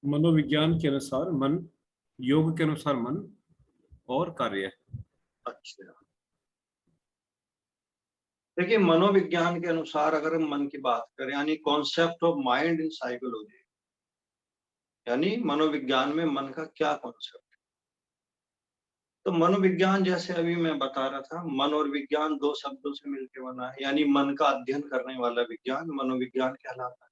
मनोविज्ञान के अनुसार मन, योग के अनुसार मन और कार्य। अच्छा, देखिए मनोविज्ञान के अनुसार अगर हम मन की बात करें, यानी concept of mind in psychology, यानी मनोविज्ञान में मन का क्या कॉन्सेप्ट है। तो मनोविज्ञान, जैसे अभी मैं बता रहा था, मन और विज्ञान दो शब्दों से मिलकर बना है, यानी मन का अध्ययन करने वाला विज्ञान मनोविज्ञान कहलाता है।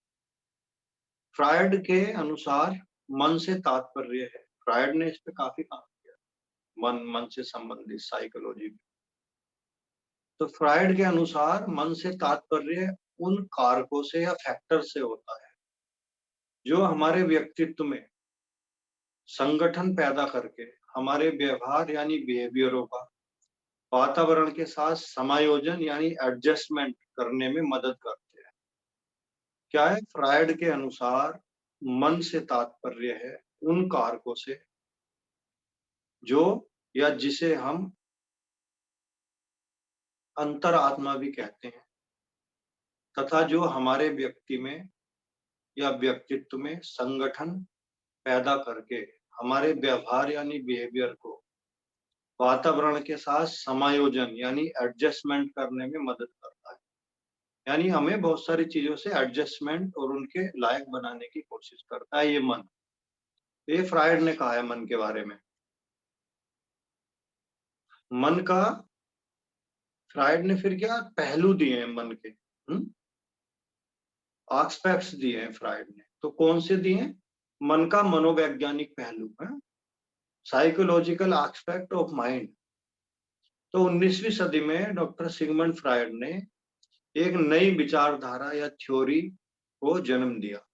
फ्रायड के अनुसार मन से तात्पर्य है, फ्रायड ने इस पे काफी काम किया, मन से संबंधित साइकोलॉजी में। तो फ्रायड के अनुसार मन से तात्पर्य उन कारकों से या फैक्टर से होता है जो हमारे व्यक्तित्व में संगठन पैदा करके हमारे व्यवहार यानी बिहेवियरों का वातावरण के साथ समायोजन यानी एडजस्टमेंट करने में मदद करते हैं। क्या है? फ्रायड के अनुसार मन से तात्पर्य है उन कारकों से जो या जिसे हम अंतरात्मा भी कहते हैं, तथा जो हमारे व्यक्ति में या व्यक्तित्व में संगठन पैदा करके हमारे व्यवहार यानी बिहेवियर को वातावरण के साथ समायोजन यानी एडजस्टमेंट करने में मदद करता है। यानी हमें बहुत सारी चीजों से एडजस्टमेंट और उनके लायक बनाने की कोशिश करता है ये मन। ये फ्रायड ने कहा है मन के बारे में। मन का फ्रायड ने फिर क्या पहलू दिए हैं मन के, एस्पेक्ट्स दिए हैं फ्रायड ने। तो कौन से दिए? मन का मनोवैज्ञानिक पहलू है, साइकोलॉजिकल एस्पेक्ट ऑफ माइंड। तो 19वीं सदी में डॉक्टर सिगमंड फ्रायड ने एक नई विचारधारा या थ्योरी को जन्म दिया।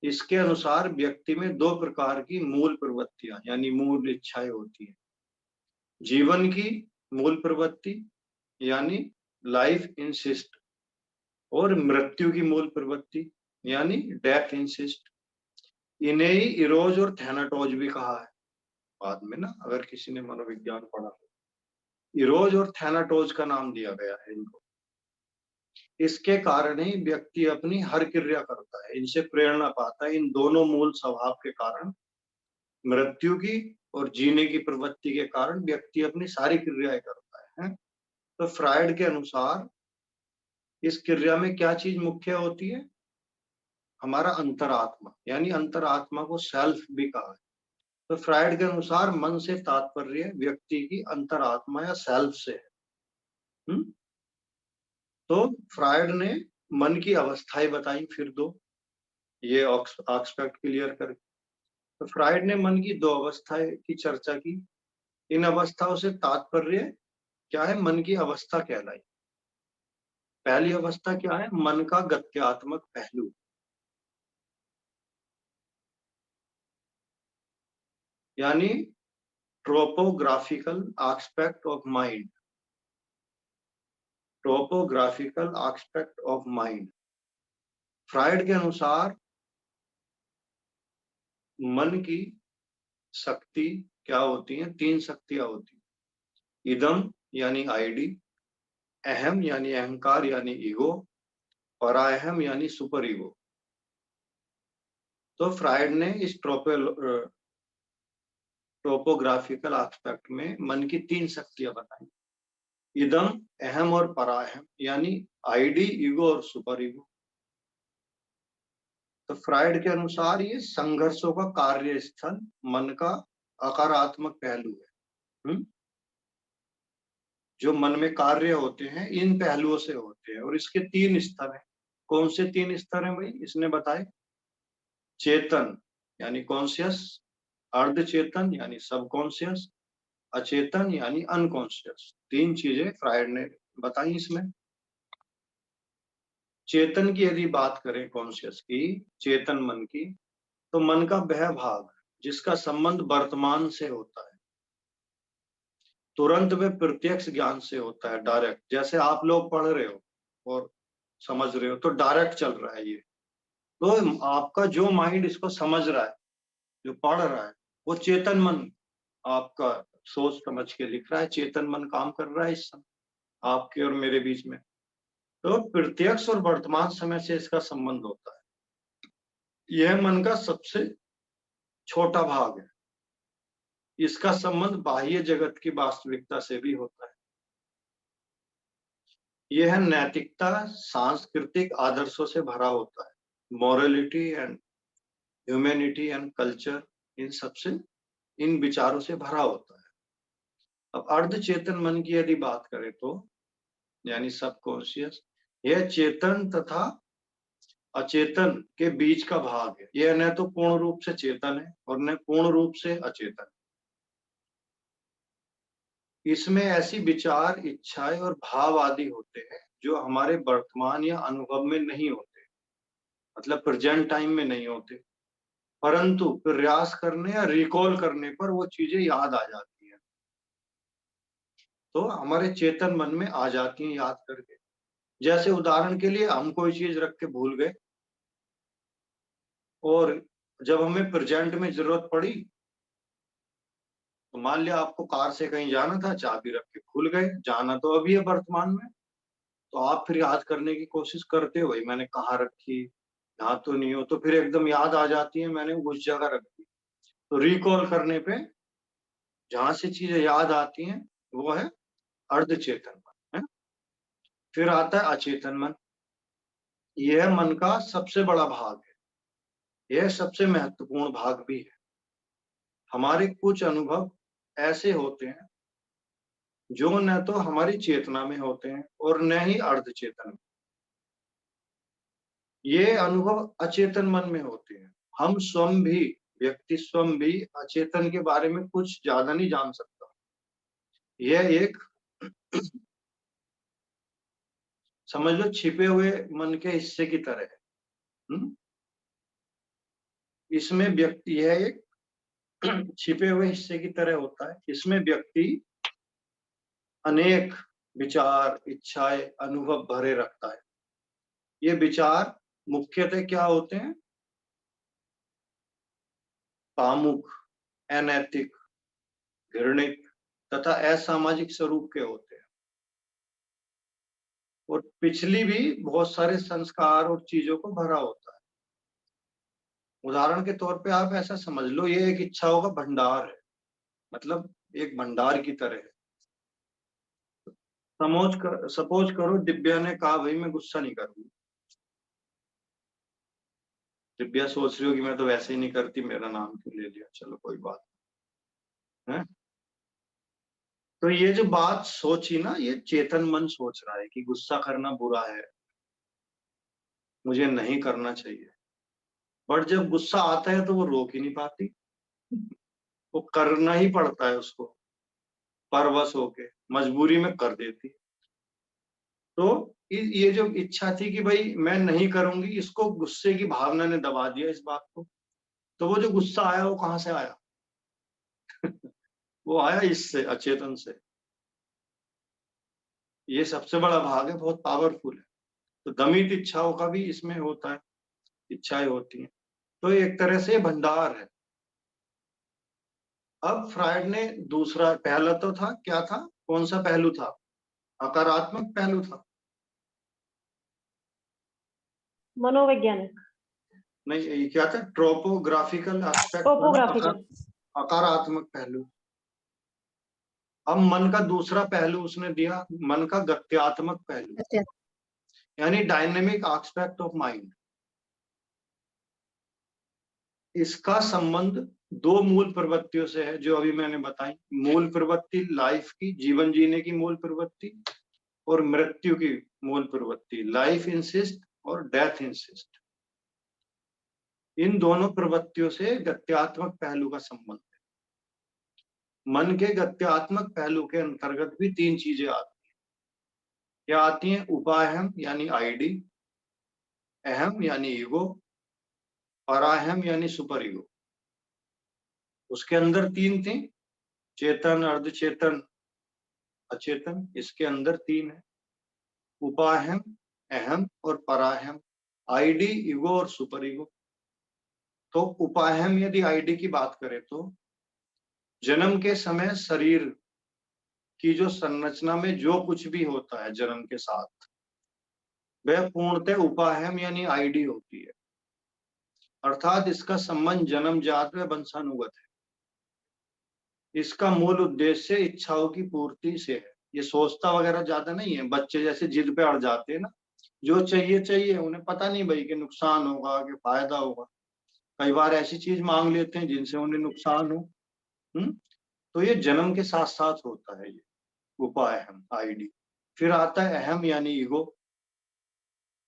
इसके अनुसार व्यक्ति में दो प्रकार की मूल प्रवृत्तियां यानी मूल इच्छाएं होती हैं। जीवन की मूल प्रवृत्ति यानी लाइफ इंसिस्ट, और मृत्यु की मूल प्रवृत्ति यानी डेथ इंसिस्ट। इन्हें ही इरोज और थैनाटोज भी कहा है बाद में ना, अगर किसी ने मनोविज्ञान पढ़ा तो इरोज और थैनाटोज का नाम दिया गया है इनको। इसके कारण ही व्यक्ति अपनी हर क्रिया करता है, इनसे प्रेरणा पाता है। इन दोनों मूल स्वभाव के कारण, मृत्यु की और जीने की प्रवृत्ति के कारण व्यक्ति अपनी सारी क्रियाएं करता है। तो फ्रायड के अनुसार इस क्रिया में क्या चीज मुख्य होती है? हमारा अंतरात्मा, यानी अंतरात्मा को सेल्फ भी कहा है। तो फ्रायड के अनुसार मन से तात्पर्य व्यक्ति की अंतरात्मा या सेल्फ से है। तो फ्रायड ने मन की अवस्थाएं बताई फिर दो, ये एस्पेक्ट क्लियर कर। तो फ्रायड ने मन की दो अवस्थाएं की चर्चा की। इन अवस्थाओं से तात्पर्य क्या है? मन की अवस्था कहलाई। पहली अवस्था क्या है? मन का गत्यात्मक पहलू, यानी topographical aspect of mind. Topographical aspect of mind Freud के अनुसार मन की शक्ति क्या होती है? तीन शक्तियां होती हैं। इदम यानी आईडी, अहम यानी अहंकार यानी ईगो, और अहम यानी सुपर ईगो। तो फ्रायड ने इस टोपोग्राफिकल एस्पेक्ट में मन की तीन शक्तियां बताई, इदम, अहम और पराहम, यानी आईडी, ईगो और सुपर ईगो। तो फ्रायड के अनुसार ये संघर्षों का कार्य स्थल मन का आकारात्मक पहलू है। जो मन में कार्य होते हैं इन पहलुओं से होते हैं, और इसके तीन स्तर हैं। कौन से तीन स्तर हैं भाई? इसने बताए, चेतन यानी कॉन्शियस, अर्ध चेतन यानी सबकॉन्शियस, अचेतन यानी अनकॉन्शियस। तीन चीजें फ्रायड ने बताई इसमें। चेतन की यदि बात करें, कॉन्शियस की, चेतन मन की, तो मन का वह भाग जिसका संबंध वर्तमान से होता है, तुरंत में प्रत्यक्ष ज्ञान से होता है, डायरेक्ट। जैसे आप लोग पढ़ रहे हो और समझ रहे हो तो डायरेक्ट चल रहा है ये। तो आपका जो माइंड इसको समझ रहा है, जो पढ़ रहा है, वो चेतन मन आपका सोच समझ के लिख रहा है। चेतन मन काम कर रहा है इस समय आपके और मेरे बीच में। तो प्रत्यक्ष और वर्तमान समय से इसका संबंध होता है। यह मन का सबसे छोटा भाग है। इसका संबंध बाह्य जगत की वास्तविकता से भी होता है। यह नैतिकता सांस्कृतिक आदर्शों से भरा होता है। Morality and humanity and culture, इन सबसे, इन विचारों से भरा होता है। अब अर्ध चेतन मन की यदि बात करें तो, यानी सबकॉन्शियस, यह चेतन तथा अचेतन के बीच का भाग है। यह न तो पूर्ण रूप से चेतन है और न पूर्ण रूप से अचेतन। इसमें ऐसी विचार, इच्छाएं और भाव आदि होते हैं जो हमारे वर्तमान या अनुभव में नहीं होते, मतलब प्रेजेंट टाइम में नहीं होते, परंतु प्रयास करने या रिकॉल करने पर वो चीजें याद आ जाती हैं। तो हमारे चेतन मन में आ जाती हैं याद करके। जैसे उदाहरण के लिए हम कोई चीज रख के भूल गए, और जब हमें प्रेजेंट में जरूरत पड़ी, तो मान लिया आपको कार से कहीं जाना था, चाबी रख के भूल गए, जाना तो अभी है वर्तमान में, तो आप फिर याद करने की कोशिश करते हो, भाई मैंने कहाँ रखी, यहाँ तो नहीं हो, तो फिर एकदम याद आ जाती है मैंने उस जगह रखी। तो रिकॉल करने पे जहां से चीजें याद आती हैं वो है अर्धचेतन मन है। फिर आता है अचेतन मन। यह मन का सबसे बड़ा भाग है। यह सबसे महत्वपूर्ण भाग भी है। हमारे कुछ अनुभव ऐसे होते हैं जो न तो हमारी चेतना में होते हैं और न ही अर्धचेतन में। ये अनुभव अचेतन मन में होते हैं। हम स्वयं भी, व्यक्ति स्वयं भी अचेतन के बारे में कुछ ज्यादा नहीं जान सकता। यह एक समझ लो छिपे हुए मन के हिस्से की तरह है। इसमें व्यक्ति, यह एक छिपे हुए हिस्से की तरह होता है। इसमें व्यक्ति अनेक विचार, इच्छाएं, अनुभव भरे रखता है। ये विचार मुख्यतः क्या होते हैं? कामुक, अनैतिक, घृणित तथा असामाजिक स्वरूप के होते हैं, और पिछली भी बहुत सारे संस्कार और चीजों को भरा होता है। उदाहरण के तौर पे आप ऐसा समझ लो, ये एक इच्छाओं का भंडार है, मतलब एक भंडार की तरह है। सपोज करो दिव्या ने कहा भाई मैं गुस्सा नहीं करूंगी। दिव्या सोच रही हो कि मैं तो वैसे ही नहीं करती, मेरा नाम क्यों ले लिया, चलो कोई बात है। तो ये जो बात सोची ना, ये चेतन मन सोच रहा है कि गुस्सा करना बुरा है, मुझे नहीं करना चाहिए। बट जब गुस्सा आता है तो वो रोक ही नहीं पाती, वो करना ही पड़ता है उसको, परवश होके मजबूरी में कर देती। तो ये जो इच्छा थी कि भाई मैं नहीं करूंगी, इसको गुस्से की भावना ने दबा दिया इस बात को। तो वो जो गुस्सा आया वो कहाँ से आया? वो आया इससे, अचेतन से। ये सबसे बड़ा भाग है, बहुत पावरफुल है। तो दमित इच्छाओं का भी इसमें होता है, इच्छाएं होती हैं। तो एक तरह से भंडार है। अब फ्रायड ने दूसरा, पहला तो था, क्या था, कौन सा पहलू था? आकारात्मक पहलू था। मनोवैज्ञानिक, नहीं, ये क्या था? ट्रोपोग्राफिकल एस्पेक्ट, टोपोग्राफिकल, आकारात्मक पहलू। अब मन का दूसरा पहलू उसने दिया, मन का गत्यात्मक पहलू, यानी डायनेमिक एस्पेक्ट ऑफ माइंड। इसका संबंध दो मूल प्रवृत्तियों से है जो अभी मैंने बताई। मूल प्रवृत्ति लाइफ की, जीवन जीने की मूल प्रवृत्ति, और मृत्यु की मूल प्रवृत्ति, लाइफ इंसिस्ट और डेथ इंसिस्ट। इन दोनों प्रवृत्तियों से गत्यात्मक पहलू का संबंध है। मन के गत्यात्मक पहलू के अंतर्गत भी तीन चीजें आती हैं। क्या आती हैं? उपाहम यानी आईडी, अहम यानी ईगो, पराहम यानी सुपर ईगो। उसके अंदर तीन थी, चेतन, अर्धचेतन, अचेतन। इसके अंदर तीन है, उपाहम, अहम और पराहम, आईडी, ईगो और सुपर ईगो। तो उपाहम यदि आईडी की बात करें तो जन्म के समय शरीर की जो संरचना में जो कुछ भी होता है जन्म के साथ, वह पूर्णतः उपाहम यानी आईडी होती है। अर्थात इसका संबंध जन्मजात व वंशानुगत है। इसका मूल उद्देश्य इच्छाओं की पूर्ति से है। ये सोचता वगैरह ज्यादा नहीं है। बच्चे जैसे जिद पे अड़ जाते हैं ना, जो चाहिए चाहिए, उन्हें पता नहीं भाई कि नुकसान होगा कि फायदा होगा। कई बार ऐसी चीज मांग लेते हैं जिनसे उन्हें नुकसान हो। तो ये जन्म के साथ साथ होता है। ये उपाअहम आईडी। फिर आता है अहम यानी ईगो।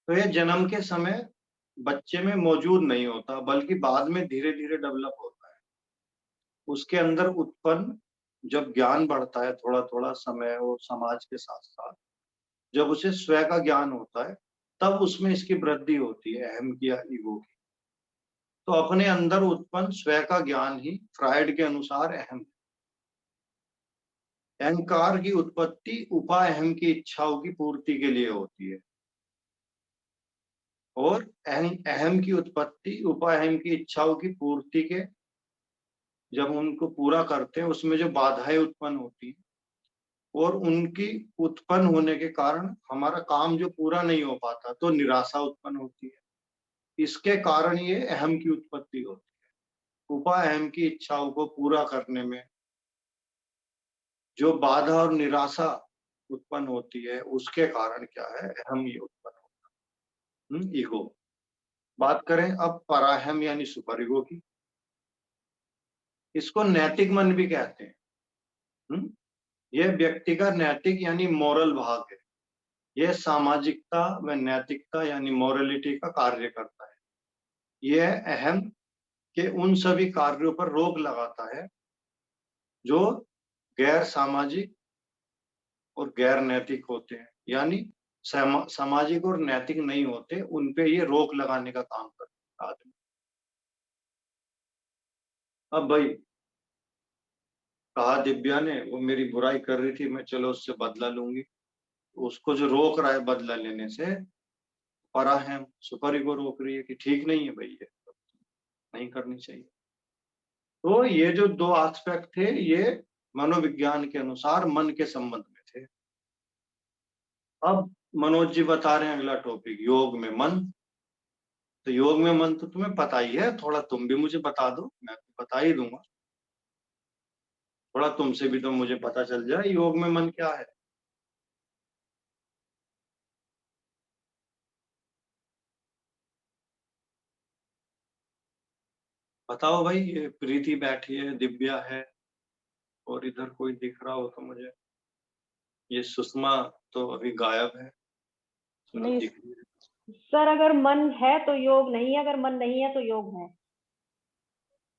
तो ये जन्म के समय बच्चे में मौजूद नहीं होता, बल्कि बाद में धीरे धीरे डेवलप होता है। उसके अंदर उत्पन्न जब ज्ञान बढ़ता है थोड़ा थोड़ा समय और समाज के साथ साथ, जब उसे स्वयं का ज्ञान होता है, तब उसमें इसकी वृद्धि होती है, अहम की या ईगो की। तो अपने अंदर उत्पन्न स्वयं का ज्ञान ही फ्राइड के अनुसार अहम है। अहंकार की उत्पत्ति उपाअहम की इच्छाओं की पूर्ति के लिए होती है, और अहम की उत्पत्ति उपाअहम की इच्छाओं की पूर्ति के जब उनको पूरा करते हैं, उसमें जो बाधाएं उत्पन्न होती है और उनकी उत्पन्न होने के कारण हमारा काम जो पूरा नहीं हो पाता, तो निराशा उत्पन्न होती है। इसके कारण ये अहम की उत्पत्ति होती है। उपाअहम की इच्छाओं को पूरा करने में जो बाधा और निराशा उत्पन्न होती है, उसके कारण क्या है, अहम ये उत्पन्न होता है, ईगो। बात करें अब पराअहम यानी सुपर ईगो की। इसको नैतिक मन भी कहते हैं। यह व्यक्ति का नैतिक यानी मोरल भाग है। यह सामाजिकता व नैतिकता यानी मोरलिटी का कार्य करता है। यह अहम के उन सभी कार्यों पर रोक लगाता है जो गैर सामाजिक और गैर नैतिक होते हैं, यानी सामाजिक और नैतिक नहीं होते, उन पे ये रोक लगाने का काम करता है आदमी। अब भाई कहा दिव्या ने, वो मेरी बुराई कर रही थी, मैं चलो उससे बदला लूंगी। उसको जो रोक रहा है बदला लेने से, पराअहम सुपर ईगो रोक रही है कि ठीक नहीं है भाई, ये नहीं करनी चाहिए। तो ये जो दो एस्पेक्ट थे, ये मनोविज्ञान के अनुसार मन के संबंध में थे। अब मनोज जी बता रहे हैं अगला टॉपिक, योग में मन। तो योग में मन तो तुम्हें पता ही है, थोड़ा तुम भी मुझे बता दो, मैं तो बता ही दूंगा। थोड़ा तुमसे भी तो मुझे पता चल जाए योग में मन क्या है। बताओ भाई। ये प्रीति बैठी है, दिव्या है, और इधर कोई दिख रहा हो तो मुझे। ये सुषमा तो अभी गायब है, मतलब नहीं दिख रही है। सर, अगर मन है तो योग नहीं है, अगर मन नहीं है तो योग है।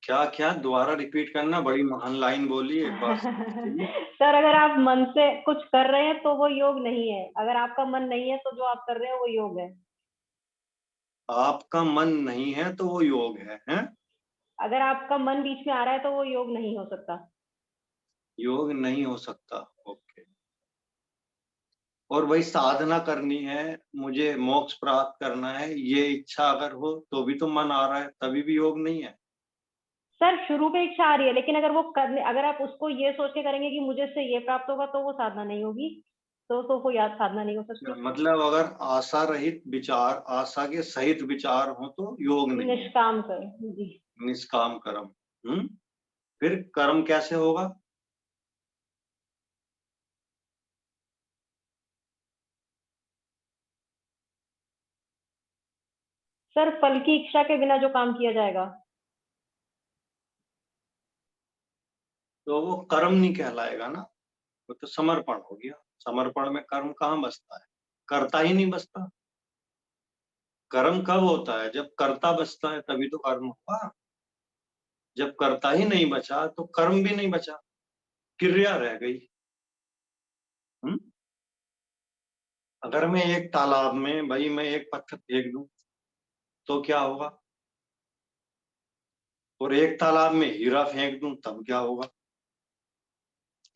क्या क्या दोबारा रिपीट करना, बड़ी महान लाइन बोली एक बार। सर, अगर आप मन से कुछ कर रहे हैं तो वो योग नहीं है, अगर आपका मन नहीं है तो जो आप कर रहे हैं वो योग है। आपका मन नहीं है तो वो योग है, हैं? अगर आपका मन बीच में आ रहा है तो वो योग नहीं हो सकता। योग नहीं हो सकता, ओके। और वही साधना करनी है, मुझे मोक्ष प्राप्त करना है, ये इच्छा अगर हो तो भी तो मन आ रहा है, तभी भी योग नहीं है। सर, शुरू पे इच्छा आ रही है, लेकिन अगर आप उसको ये सोच के करेंगे कि मुझे इससे ये प्राप्त होगा, तो वो साधना नहीं होगी। तो कोई याद साधना नहीं हो सकती। मतलब अगर आशा रहित विचार, आशा के सहित विचार हो तो योग नहीं है। निष्काम कर जी। निष्काम कर्म। फिर कर्म कैसे होगा? सर, फल की इच्छा के बिना जो काम किया जाएगा। तो वो कर्म नहीं कहलाएगा ना, वो तो समर्पण हो गया। समर्पण में कर्म कहाँ बसता है? कर्ता ही नहीं बसता। कर्म कब होता है? जब कर्ता बचता है तभी तो कर्म होगा। जब कर्ता ही नहीं बचा तो कर्म भी नहीं बचा, क्रिया रह गई। हम्म? अगर मैं एक तालाब में भाई मैं एक पत्थर फेंक दूं तो क्या होगा, और एक तालाब में हीरा फेंक दूं तब क्या होगा?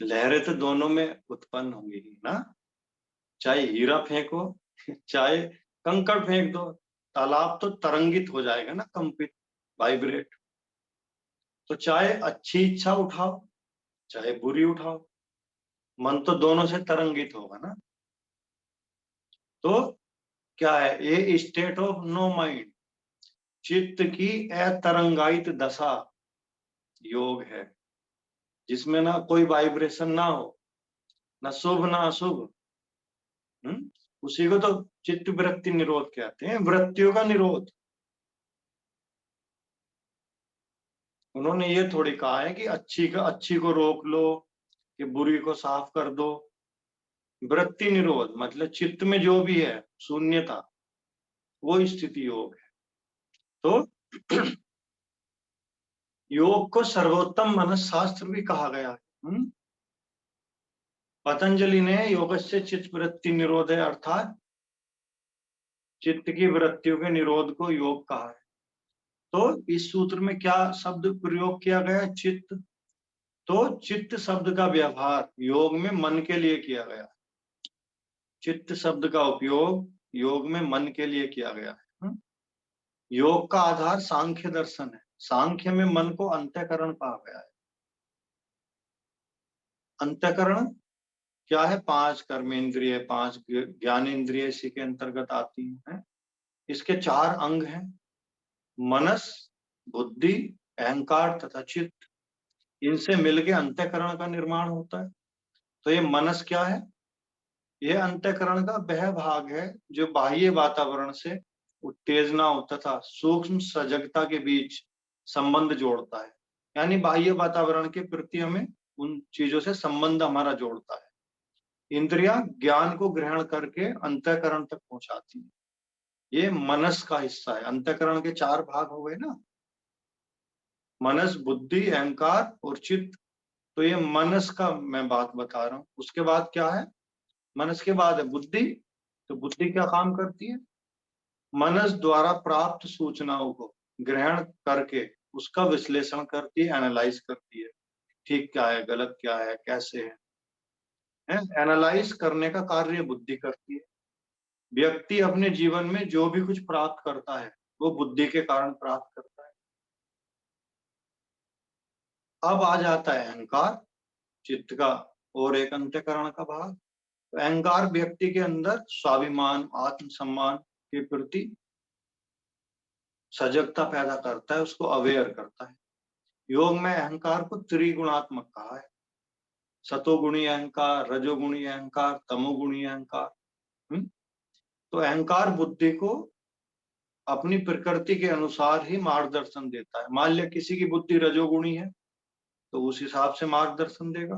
लहरें तो दोनों में उत्पन्न होंगी ही ना। चाहे हीरा फेंको चाहे कंकड़ फेंक दो, तालाब तो तरंगित हो जाएगा ना, कंपित, वाइब्रेट। तो चाहे अच्छी इच्छा उठाओ चाहे बुरी उठाओ, मन तो दोनों से तरंगित होगा ना। तो क्या है ये? State of no mind. चित्त की अतरंगायित दशा योग है, जिसमें ना कोई वाइब्रेशन ना हो, ना शुभ ना अशुभ। उसी को तो चित्त वृत्ति निरोध कहते हैं, वृत्तियों का निरोध। उन्होंने ये थोड़ी कहा है कि अच्छी को रोक लो, कि बुरी को साफ कर दो। वृत्ति निरोध मतलब चित्त में जो भी है शून्यता, वो स्थिति योग है। तो योग को सर्वोत्तम मनस शास्त्र भी कहा गया है। पतंजलि ने योगस्य चित्त वृत्ति निरोध है, अर्थात चित्त की वृत्तियों के निरोध को योग कहा है। तो इस सूत्र में क्या शब्द प्रयोग किया गया है? चित्त। तो चित्त शब्द का व्यवहार योग में मन के लिए किया गया। चित्त शब्द का उपयोग योग में मन के लिए किया गया है। योग का आधार सांख्य दर्शन है। सांख्य में मन को अंतःकरण कहा गया है। अंतःकरण क्या है? 5 कर्मेंद्रिय, 5 ज्ञानेंद्रिय इसी के अंतर्गत आती हैं। इसके 4 अंग हैं, मनस, बुद्धि, अहंकार तथा चित्त। इनसे मिलके अंतःकरण का निर्माण होता है। तो ये मनस क्या है? यह अंतःकरण का वह भाग है जो बाह्य वातावरण से उत्तेजना तथा सूक्ष्म सजगता के बीच संबंध जोड़ता है। यानी बाह्य वातावरण के प्रति हमें उन चीजों से संबंध हमारा जोड़ता है। इंद्रियां ज्ञान को ग्रहण करके अंतःकरण तक पहुंचाती है। ये मनस का हिस्सा है। अंतःकरण के 4 भाग हो गए ना, मनस, बुद्धि, अहंकार और चित्त। तो ये मनस का मैं बात बता रहा हूं। उसके बाद क्या है? मनस के बाद है बुद्धि। तो बुद्धि क्या काम करती है? मनस द्वारा प्राप्त सूचनाओं को ग्रहण करके उसका विश्लेषण करती है, एनालाइज करती है। ठीक क्या है, गलत क्या है, कैसे है, एनालाइज करने का कार्य बुद्धि करती है। व्यक्ति अपने जीवन में जो भी कुछ प्राप्त करता है वो बुद्धि के कारण प्राप्त करता है। अब आ जाता है अहंकार, चित्त का और एक अंतःकरण का भाग। तो अहंकार व्यक्ति के अंदर स्वाभिमान, आत्मसम्मान के प्रति सजगता पैदा करता है, उसको अवेयर करता है। योग में अहंकार को त्रिगुणात्मक कहा है। सतोगुणी अहंकार, रजोगुणी अहंकार, तमोगुणी अहंकार। तो अहंकार बुद्धि को अपनी प्रकृति के अनुसार ही मार्गदर्शन देता है। मान लिया किसी की बुद्धि रजोगुणी है तो उस हिसाब से मार्गदर्शन देगा।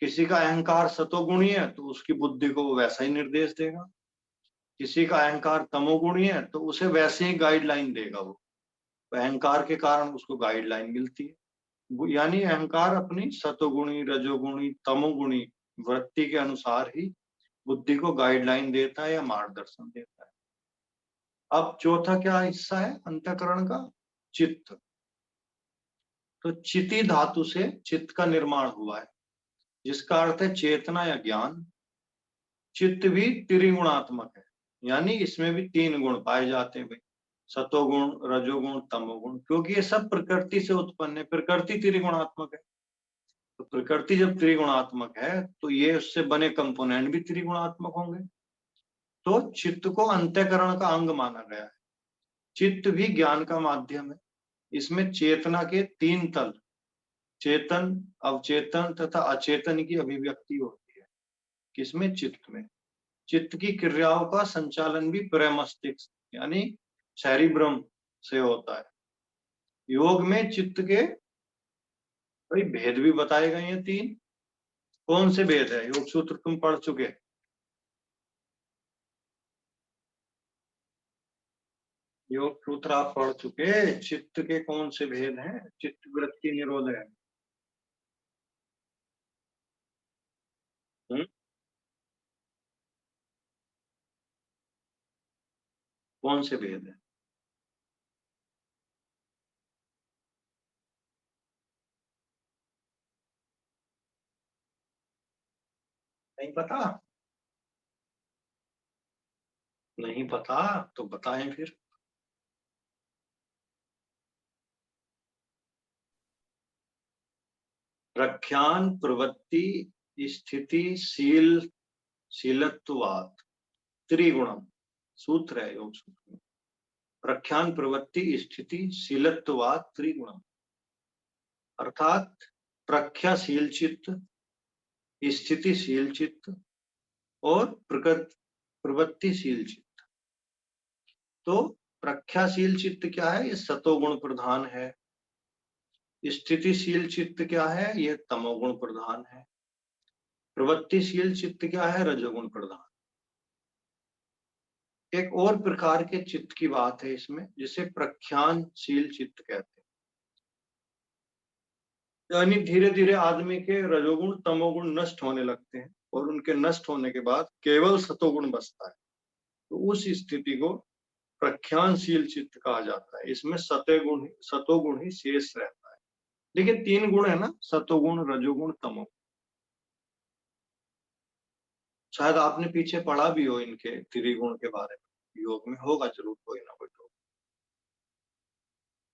किसी का अहंकार सतोगुणी है तो उसकी बुद्धि को वो वैसा ही निर्देश देगा। किसी का अहंकार तमोगुणी है तो उसे वैसे ही गाइडलाइन देगा। वो अहंकार के कारण उसको गाइडलाइन मिलती है। यानी अहंकार अपनी सतोगुणी, रजोगुणी, तमोगुणी वृत्ति के अनुसार ही बुद्धि को गाइडलाइन देता है या मार्गदर्शन देता है। अब चौथा क्या हिस्सा है अंतःकरण का? चित्त। तो चिति धातु से चित्त का निर्माण हुआ है, जिसका अर्थ है चेतना या ज्ञान। चित्त भी त्रिगुणात्मक है, यानी इसमें भी 3 गुण पाए जाते हैं भाई, सतोगुण, रजोगुण, तमोगुण। क्योंकि ये सब प्रकृति से उत्पन्न है, प्रकृति त्रिगुणात्मक है। तो प्रकृति जब त्रिगुणात्मक है तो ये उससे बने कंपोनेंट भी त्रिगुणात्मक होंगे। तो चित्त को अंतःकरण का अंग माना गया है। चित्त भी ज्ञान का माध्यम है। इसमें चेतना के 3 तल, चेतन, अवचेतन तथा अचेतन की अभिव्यक्ति होती है। किसमें? चित्त में। चित्त की क्रियाओं का संचालन भी प्रमस्तिष्क यानी सेरिब्रम से होता है। योग में चित्त के भाई भेद भी बताए गए हैं 3। कौन से भेद है? योग सूत्र तुम पढ़ चुके। योग सूत्र आप पढ़ चुके। चित्त के कौन से भेद हैं? चित्त वृत्ति निरोध है। कौन से भेद है? नहीं पता? नहीं पता तो बताएं फिर। प्रख्यान, प्रवृत्ति, स्थिति, शील, शीलत्ववाद, त्रिगुणम सूत्र है योग सूत्र में। प्रख्यान प्रवृत्ति स्थिति शीलत्वात् त्रिगुणम, अर्थात प्रख्याशील चित्त, स्थितिशील चित्त और प्रवृत्तिशील चित्त। तो प्रख्याशील चित्त क्या है? ये सतोगुण प्रधान है। स्थितिशील चित्त क्या है? ये तमोगुण प्रधान है। प्रवृत्तिशील चित्त क्या है? रजोगुण प्रधान। एक और प्रकार के चित्त की बात है इसमें, जिसे प्रख्यानशील चित्त कहते हैं। यानी धीरे धीरे आदमी के रजोगुण तमोगुण नष्ट होने लगते हैं और उनके नष्ट होने के बाद केवल सतोगुण बचता है। तो उस स्थिति को प्रख्यानशील चित्त कहा जाता है। इसमें सतोगुण ही शेष रहता है। देखिए 3 गुण है ना, सतोगुण, रजोगुण, तमोगुण। शायद आपने पीछे पढ़ा भी हो इनके त्रिगुण के बारे में, योग में होगा जरूर कोई ना कोई तो।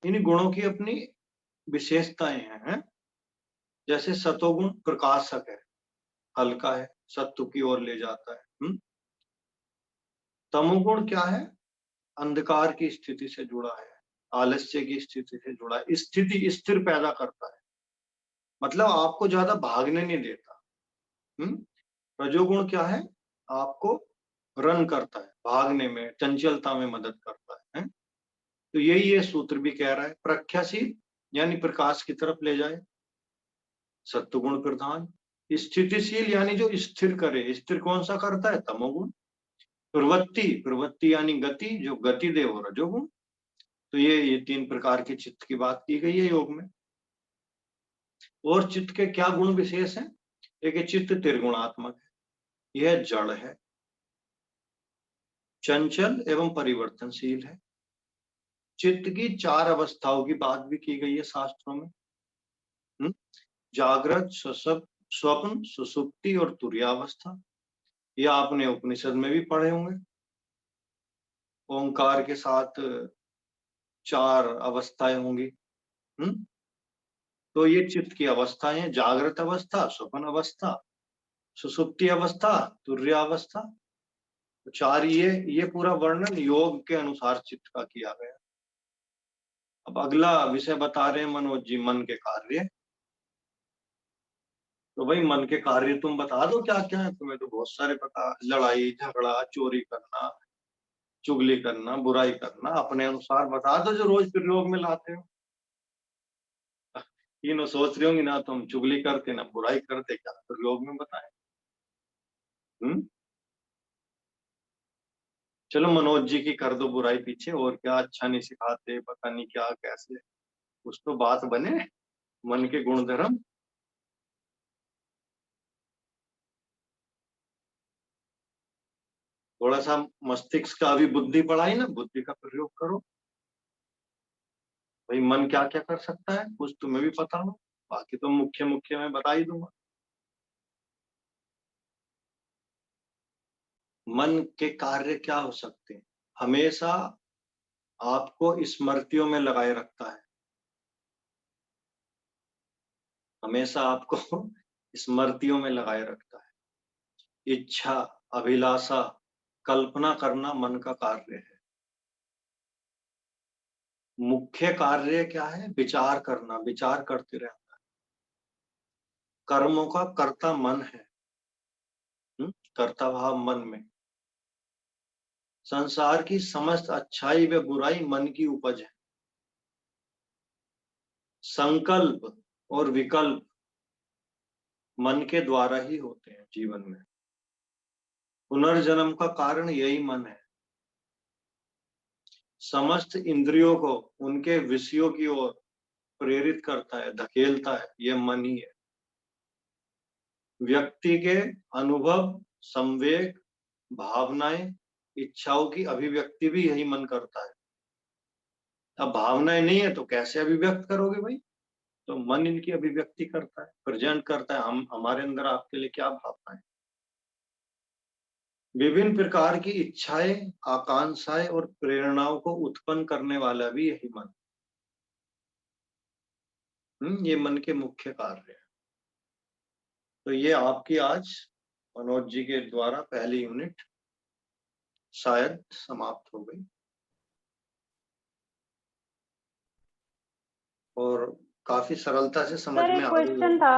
इन गुणों की अपनी विशेषताएं हैं। जैसे सतोगुण प्रकाशक है, हल्का है, सत्व की ओर ले जाता है। तमोगुण क्या है? अंधकार की स्थिति से जुड़ा है, आलस्य की स्थिति से जुड़ा है, स्थिति स्थिर पैदा करता है, मतलब आपको ज्यादा भागने नहीं देता। रजोगुण क्या है? आपको रन करता है, भागने में, चंचलता में मदद करता है। तो यही ये सूत्र भी कह रहा है, प्रख्याशील यानी प्रकाश की तरफ ले जाए, सत्वगुण प्रधान। स्थितिशील यानी जो स्थिर करे, स्थिर कौन सा करता है? तमोगुण। प्रवृत्ति यानी गति, जो गति दे वो रजोगुण। तो ये 3 प्रकार के चित्त की बात की गई है योग में। और चित्त के क्या गुण विशेष हैं? एक चित्त त्रिगुणात्मक है, यह जड़ है, चंचल एवं परिवर्तनशील है। चित्त की 4 अवस्थाओं की बात भी की गई है शास्त्रों में। जागृत, स्वप्न, सुसुप्ति और तुर्यावस्था। ये आपने उपनिषद में भी पढ़े होंगे। ओंकार के साथ 4 अवस्थाएं होंगी। तो ये चित्त की अवस्थाएं हैं, जागृत अवस्था, स्वप्न अवस्था, सुसुप्ति अवस्था, तुर्यावस्था। तो 4 ये पूरा वर्णन योग के अनुसार चित्त का किया गया। अब अगला विषय बता रहे हैं मनोज जी, मन के कार्य। तो भाई मन के कार्य तुम बता दो क्या क्या है। तुम्हें तो बहुत सारे पता, लड़ाई झगड़ा, चोरी करना, चुगली करना, बुराई करना, अपने अनुसार बता दो जो रोज प्रयोग में लाते हो। ये न सोच रही होंगी ना तुम चुगली करते ना बुराई करते, क्या प्रयोग में बताए। चलो मनोज जी की कर दो बुराई पीछे, और क्या अच्छा नहीं सिखाते, पता नहीं क्या कैसे, कुछ तो बात बने मन के गुणधर्म। थोड़ा सा मस्तिष्क का अभी बुद्धि बढ़ाई ना, बुद्धि का प्रयोग करो। भाई मन क्या क्या कर सकता है, कुछ तुम्हें भी पता हो, बाकी तो मुख्य मुख्य मैं बता ही दूंगा। मन के कार्य क्या हो सकते हैं? हमेशा आपको स्मृतियों में लगाए रखता है, हमेशा आपको स्मृतियों में लगाए रखता है। इच्छा, अभिलाषा, कल्पना करना मन का कार्य है। मुख्य कार्य क्या है? विचार करना, विचार करते रहना। कर्मों का कर्ता मन है, कर्ता भाव मन में। संसार की समस्त अच्छाई व बुराई मन की उपज है। संकल्प और विकल्प मन के द्वारा ही होते हैं जीवन में। पुनर्जन्म का कारण यही मन है। समस्त इंद्रियों को उनके विषयों की ओर प्रेरित करता है, धकेलता है, यह मन ही है। व्यक्ति के अनुभव, संवेग, भावनाएं, इच्छाओं की अभिव्यक्ति भी यही मन करता है। अब भावनाएं नहीं है तो कैसे अभिव्यक्त करोगे भाई? तो मन इनकी अभिव्यक्ति करता है, प्रेजेंट करता है, हम हमारे अंदर आपके लिए क्या भावना है। विभिन्न प्रकार की इच्छाएं, आकांक्षाएं और प्रेरणाओं को उत्पन्न करने वाला भी यही मन। ये मन के मुख्य कार्य है। तो ये आपकी आज मनोज जी के द्वारा पहली यूनिट शायद समाप्त हो गई। और काफी सरलता से समझ सर में एक आ रही क्वेश्चन है। था,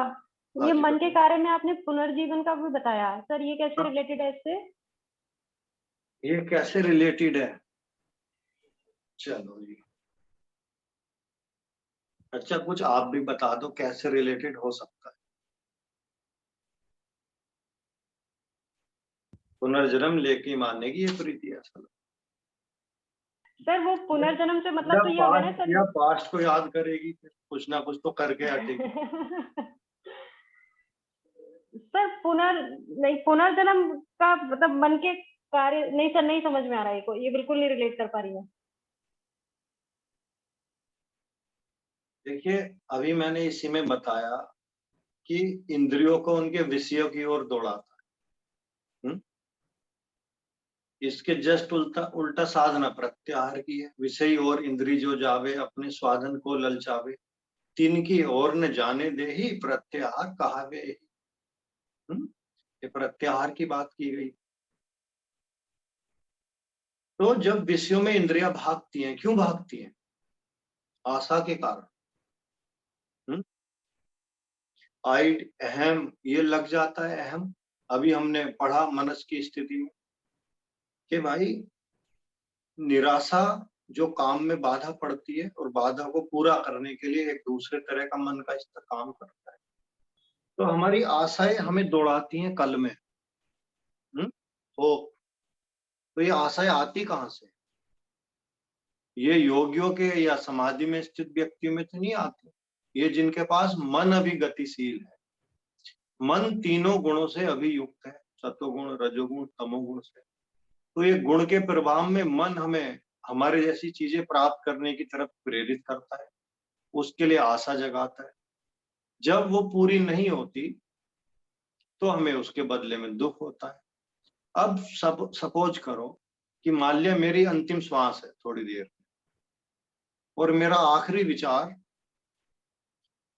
हाँ ये जी, मन के बताइए। कार्य में आपने पुनर्जीवन का भी बताया सर, ये कैसे हाँ। रिलेटेड है इससे? ये कैसे रिलेटेड है? चलो जी, अच्छा कुछ आप भी बता दो कैसे रिलेटेड हो सकता है। पुनर्जन्म लेके मानने की ये प्रीति है असल। सर वो पुनर्जन्म से मतलब तो ये हो गया ना सर। या पास्ट को याद करेगी, फिर कुछ ना कुछ तो करके हटेगी। सर नहीं, पुनर्जन्म का मतलब मन के कार्य नहीं सर, नहीं समझ में आ रहा है ये बिल्कुल नहीं रिलेट कर पा रही है। देखिए, अभी मैंने इसी में बताया कि इंद्रियों को उनके विषयों की ओर दौड़ाता है। इसके जस्ट उल्टा उल्टा साधना प्रत्याहार की है। विषय और इंद्री जो जावे, अपने स्वाधन को ललचावे, तिनकी ओर न जाने दे ही प्रत्याहार कहावे। ये प्रत्याहार की बात की गई। तो जब विषयों में इंद्रियां भागती हैं, क्यों भागती हैं? आशा के कारण। आई अहम, ये लग जाता है अहम। अभी हमने पढ़ा मनस की स्थिति में कि भाई निराशा जो काम में बाधा पड़ती है और बाधा को पूरा करने के लिए एक दूसरे तरह का मन का काम करता है। तो हमारी आशाएं हमें दौड़ाती हैं कल में। तो ये आशाएं आती कहाँ से? ये योगियों के या समाधि में स्थित व्यक्तियों में तो नहीं आती। ये जिनके पास मन अभी गतिशील है, मन तीनों गुणों से अभियुक्त है, सत्वगुण, रजोगुण, तमोगुण से। तो ये गुण के प्रभाव में मन हमें हमारे जैसी चीजें प्राप्त करने की तरफ प्रेरित करता है, उसके लिए आशा जगाता है। जब वो पूरी नहीं होती तो हमें उसके बदले में दुख होता है। अब सपोज करो कि मान लिया मेरी अंतिम श्वास है थोड़ी देर और मेरा आखिरी विचार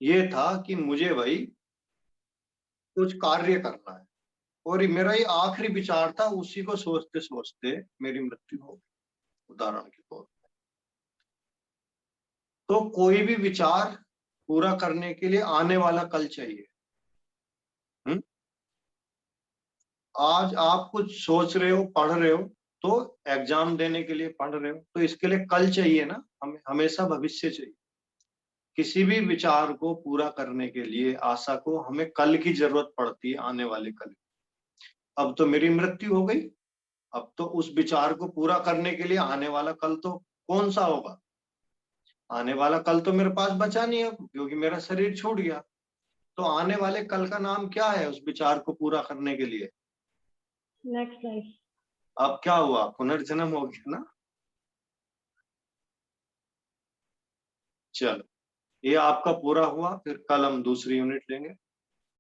ये था कि मुझे भाई कुछ कार्य करना है, और मेरा ये आखिरी विचार था, उसी को सोचते सोचते मेरी मृत्यु हो गई, उदाहरण के तौर पर। तो कोई भी विचार पूरा करने के लिए आने वाला कल चाहिए। आज आप कुछ सोच रहे हो, पढ़ रहे हो, तो एग्जाम देने के लिए पढ़ रहे हो, तो इसके लिए कल चाहिए ना, हमें हमेशा भविष्य चाहिए। किसी भी विचार को पूरा करने के लिए, आशा को, हमें कल की जरूरत पड़ती है, आने वाले कल। अब तो मेरी मृत्यु हो गई, अब तो उस विचार को पूरा करने के लिए आने वाला कल तो कौन सा होगा? आने वाला कल तो मेरे पास बचा नहीं है, क्योंकि मेरा शरीर छूट गया। तो आने वाले कल का नाम क्या है उस विचार को पूरा करने के लिए? Next life. अब क्या हुआ? पुनर्जन्म हो गया ना। चलो, ये आपका पूरा हुआ, फिर कल हम दूसरी यूनिट लेंगे।